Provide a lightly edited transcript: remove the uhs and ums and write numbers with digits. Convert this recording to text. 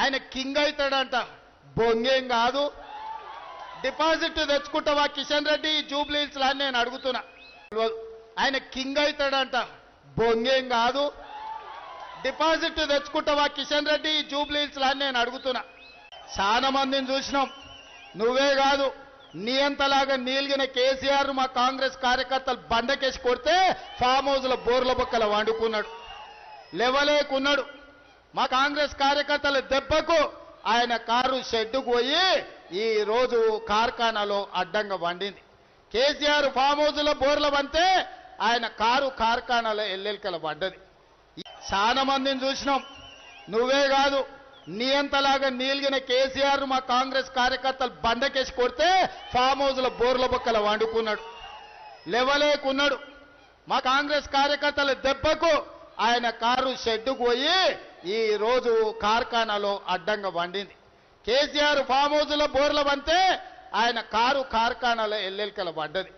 ఆయన కింగ్ అవుతాడంట. బొంగేం కాదు. డిపాజిట్ తెచ్చుకుంటావా కిషన్ రెడ్డి జూబ్లీ హిల్స్ అని నేను అడుగుతున్నా. ఆయన కింగ్ అవుతాడంట. బొంగేం కాదు. డిపాజిట్ తెచ్చుకుంటావా కిషన్ రెడ్డి జూబ్లీ హిల్స్ అని నేను అడుగుతున్నా. చాలా మందిని చూసినాం. నువ్వే కాదు, నీ అంతలాగా నీలిగిన కేసీఆర్ మా కాంగ్రెస్ కార్యకర్తలు బండకేసి కొడితే ఫామ్ హౌస్ల బోర్ల బొక్కల వండుకున్నాడు, లేవలేకున్నాడు. మా కాంగ్రెస్ కార్యకర్తల దెబ్బకు ఆయన కారు షెడ్డుకు పోయి ఈ రోజు కార్ఖానాలో అడ్డంగా వండింది. కేసీఆర్ ఫామ్ హౌస్ల బోర్ల వంతే ఆయన కారు కార్ఖానాలో ఎల్లెల్కల పడ్డది. చాలా మందిని చూసినాం. నువ్వే కాదు, నీ అంతలాగా నీలిగిన కేసీఆర్ మా కాంగ్రెస్ కార్యకర్తలు బండకేసి కొడితే ఫామ్ హౌస్ల బోర్ల బొక్కల వండుకున్నాడు, లేవలేకున్నాడు. మా కాంగ్రెస్ కార్యకర్తల దెబ్బకు ఆయన కారు షెడ్డుకు పోయి ఈ రోజు కార్ఖానాలో అడ్డంగా వండింది. కేసీఆర్ ఫామ్ హౌస్ల బోర్ల వంతే ఆయన కారు కార్ఖానాలో ఎల్లెల్కల పడ్డది.